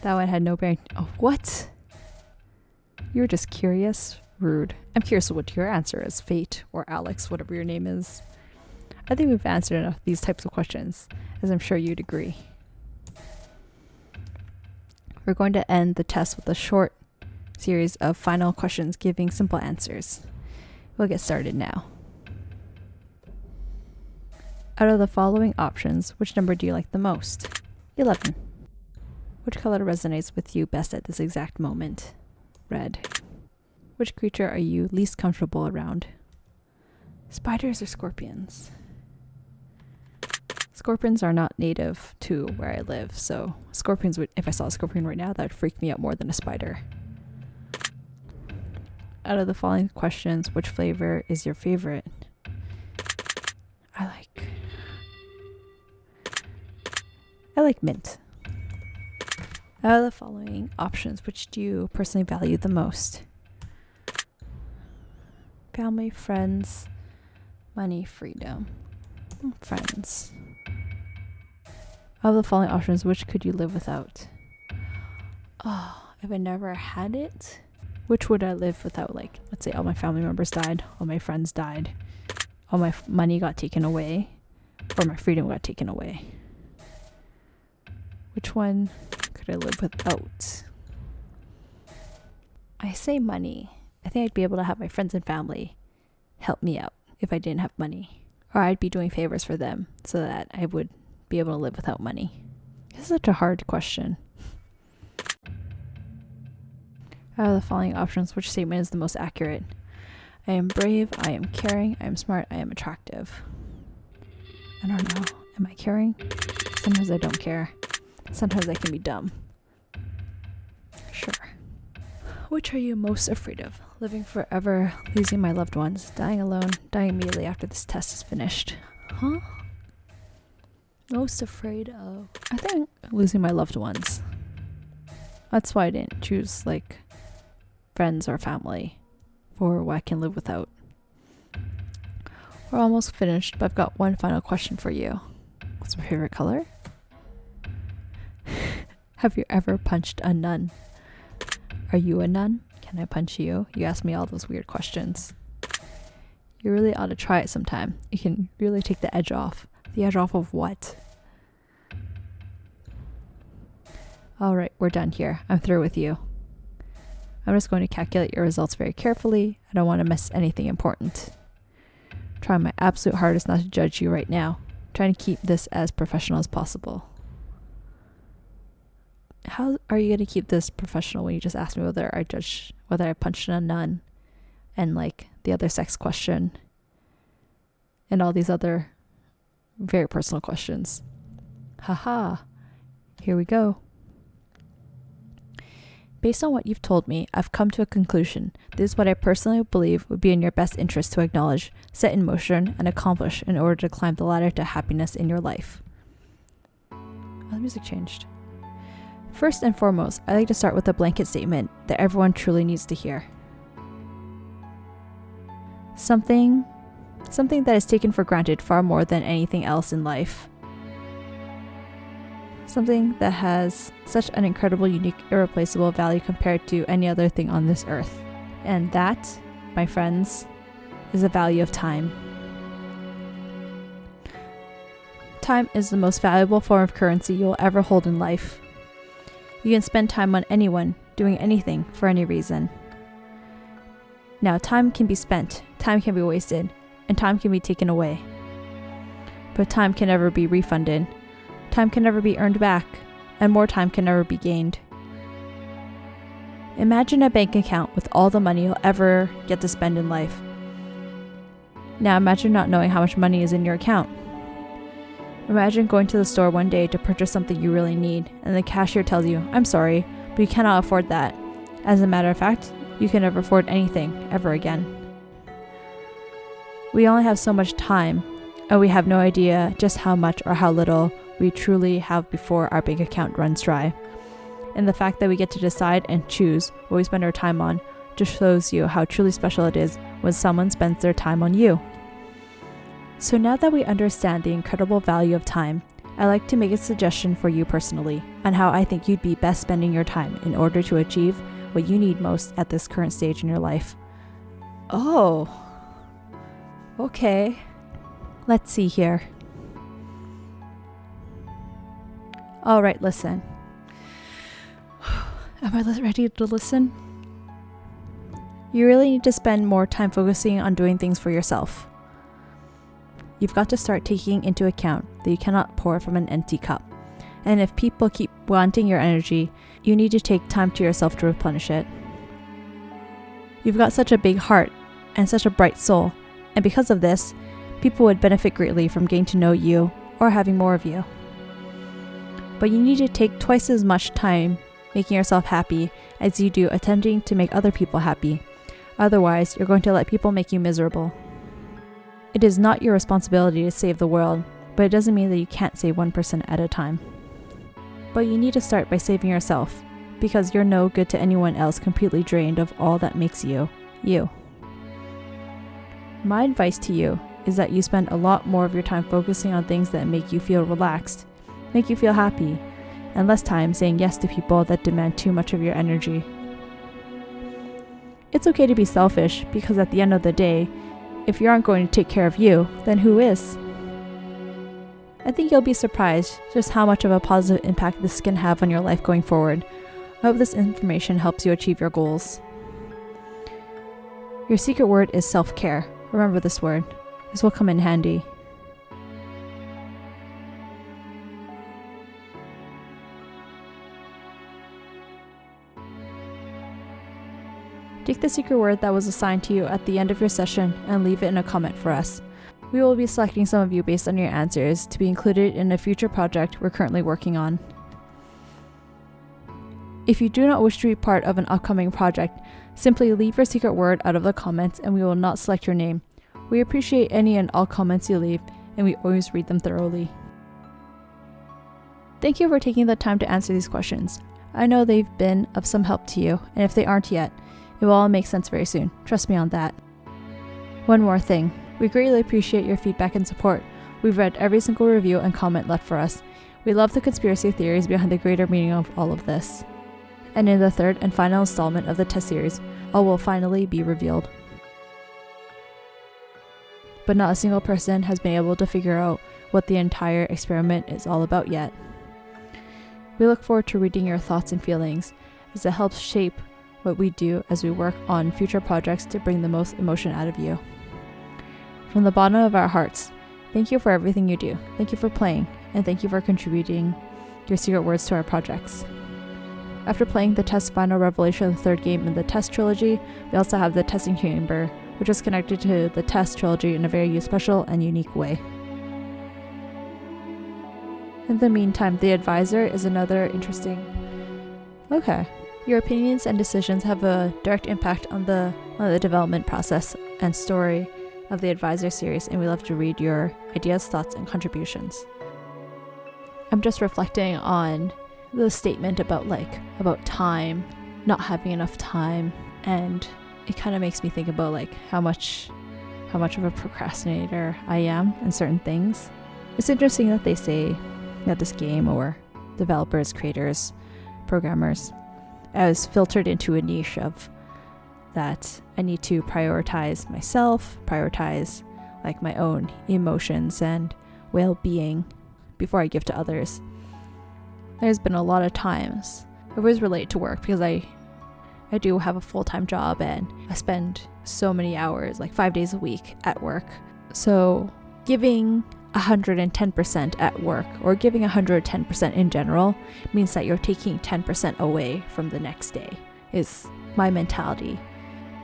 That one had no bearing. Oh, what? You're just curious? Rude. I'm curious what your answer is, Fate or Alex, whatever your name is. I think we've answered enough of these types of questions, as I'm sure you'd agree. We're going to end the test with a short series of final questions giving simple answers. We'll get started now. Out of the following options, which number do you like the most? 11. Which color resonates with you best at this exact moment? Red. Which creature are you least comfortable around? Spiders or scorpions? Scorpions are not native to where I live, so scorpions would, if I saw a scorpion right now, that would freak me out more than a spider. Out of the following questions, which flavor is your favorite? I like mint. Out of the following options, which do you personally value the most? Family, friends, money, freedom. Friends. Out of the following options, which could you live without? Oh, if I never had it, which would I live without? Like, let's say all my family members died, all my friends died, all my money got taken away, or my freedom got taken away. Which one could I live without? I say money. I think I'd be able to have my friends and family help me out if I didn't have money. Or I'd be doing favors for them so that I would be able to live without money. This is such a hard question. Out of the following options, which statement is the most accurate? I am brave, I am caring, I am smart, I am attractive. I don't know. Am I caring? Sometimes I don't care. Sometimes I can be dumb. Sure. Which are you most afraid of? Living forever, losing my loved ones, dying alone, dying immediately after this test is finished. Huh? Most afraid of... I think losing my loved ones. That's why I didn't choose, like, friends or family for what I can live without. We're almost finished, but I've got one final question for you. What's my favorite color? Have you ever punched a nun? Are you a nun? Can I punch you? You ask me all those weird questions. You really ought to try it sometime. You can really take the edge off. The edge off of what? Alright, we're done here. I'm through with you. I'm just going to calculate your results very carefully. I don't want to miss anything important. Trying my absolute hardest not to judge you right now. Trying to keep this as professional as possible. How are you going to keep this professional when you just asked me whether I punched a nun, and like the other sex question, and all these other very personal questions? Haha. Here we go. Based on what you've told me, I've come to a conclusion. This is what I personally believe would be in your best interest to acknowledge, set in motion, and accomplish in order to climb the ladder to happiness in your life. Oh, the music changed. First and foremost, I like to start with a blanket statement that everyone truly needs to hear. Something that is taken for granted far more than anything else in life. Something that has such an incredible, unique, irreplaceable value compared to any other thing on this earth. And that, my friends, is the value of time. Time is the most valuable form of currency you will ever hold in life. You can spend time on anyone, doing anything, for any reason. Now, time can be spent, time can be wasted, and time can be taken away. But time can never be refunded. Time can never be earned back, and more time can never be gained. Imagine a bank account with all the money you'll ever get to spend in life. Now imagine not knowing how much money is in your account. Imagine going to the store one day to purchase something you really need, and the cashier tells you, "I'm sorry, but you cannot afford that." As a matter of fact, you can never afford anything, ever again. We only have so much time, and we have no idea just how much or how little we truly have before our bank account runs dry. And the fact that we get to decide and choose what we spend our time on just shows you how truly special it is when someone spends their time on you. So now that we understand the incredible value of time, I'd like to make a suggestion for you personally on how I think you'd be best spending your time in order to achieve what you need most at this current stage in your life. Oh, okay. Let's see here. All right, listen. Am I ready to listen? You really need to spend more time focusing on doing things for yourself. You've got to start taking into account that you cannot pour from an empty cup. And if people keep wanting your energy, you need to take time to yourself to replenish it. You've got such a big heart and such a bright soul, and because of this, people would benefit greatly from getting to know you or having more of you. But you need to take twice as much time making yourself happy as you do attempting to make other people happy. Otherwise, you're going to let people make you miserable. It is not your responsibility to save the world, but it doesn't mean that you can't save one person at a time. But you need to start by saving yourself, because you're no good to anyone else completely drained of all that makes you, you. My advice to you is that you spend a lot more of your time focusing on things that make you feel relaxed, make you feel happy, and less time saying yes to people that demand too much of your energy. It's okay to be selfish, because at the end of the day, if you aren't going to take care of you, then who is? I think you'll be surprised just how much of a positive impact this can have on your life going forward. I hope this information helps you achieve your goals. Your secret word is self-care. Remember this word. This will come in handy. Take the secret word that was assigned to you at the end of your session and leave it in a comment for us. We will be selecting some of you based on your answers to be included in a future project we're currently working on. If you do not wish to be part of an upcoming project, simply leave your secret word out of the comments and we will not select your name. We appreciate any and all comments you leave, and we always read them thoroughly. Thank you for taking the time to answer these questions. I know they've been of some help to you, and if they aren't yet, it will all make sense very soon. Trust me on that. One more thing. We greatly appreciate your feedback and support. We've read every single review and comment left for us. We love the conspiracy theories behind the greater meaning of all of this. And in the third and final installment of the test series, all will finally be revealed. But not a single person has been able to figure out what the entire experiment is all about yet. We look forward to reading your thoughts and feelings, as it helps shape what we do as we work on future projects to bring the most emotion out of you. From the bottom of our hearts, thank you for everything you do. Thank you for playing, and thank you for contributing your secret words to our projects. After playing the test final revelation of the third game in the test trilogy, we also have the testing chamber, which is connected to the test trilogy in a very special and unique way. In the meantime, the advisor is another interesting... Okay. Your opinions and decisions have a direct impact on the development process and story of the advisor series, and we love to read your ideas, thoughts, and contributions. I'm just reflecting on the statement about time, not having enough time, and it kind of makes me think about how much of a procrastinator I am in certain things. It's interesting that they say that this game, or developers, creators, programmers, is filtered into a niche of that I need to prioritize myself, prioritize my own emotions and well-being before I give to others. There's been a lot of times I always relate to work because I do have a full-time job and I spend so many hours, 5 days a week at work. So giving 110% at work, or giving 110% in general, means that you're taking 10% away from the next day, is my mentality.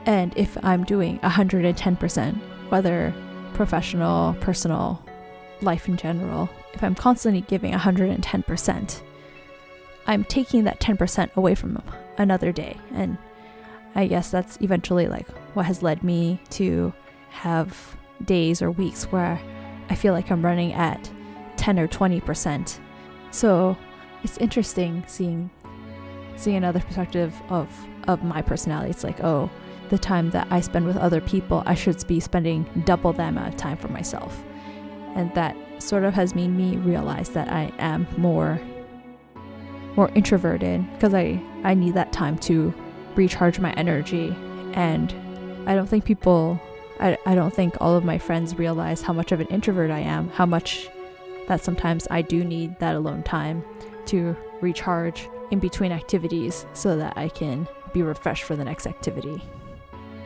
And if I'm doing 110%, whether professional, personal, life in general, if I'm constantly giving 110%, I'm taking that 10% away from another day. And I guess that's eventually what has led me to have days or weeks where I feel like I'm running at 10 or 20%. So it's interesting seeing another perspective of my personality. It's the time that I spend with other people, I should be spending double the amount of time for myself. And that sort of has made me realize that I am more introverted, because I need that time to recharge my energy. And I don't think I don't think all of my friends realize how much of an introvert I am, how much that sometimes I do need that alone time to recharge in between activities so that I can be refreshed for the next activity.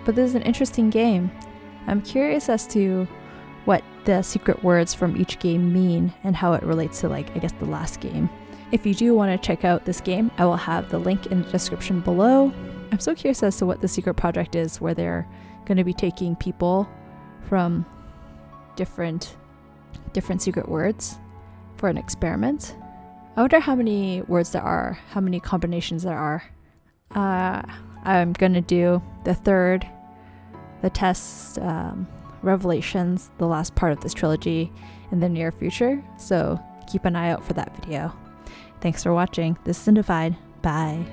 But this is an interesting game. I'm curious as to what the secret words from each game mean and how it relates to the last game. If you do want to check out this game, I will have the link in the description below. I'm so curious as to what the secret project is, where they're going to be taking people from different secret words for an experiment. I wonder how many words there are, how many combinations there are. I'm going to do the test revelations, the last part of this trilogy, in the near future, so keep an eye out for that video. Thanks for watching. This is Cindified. Bye.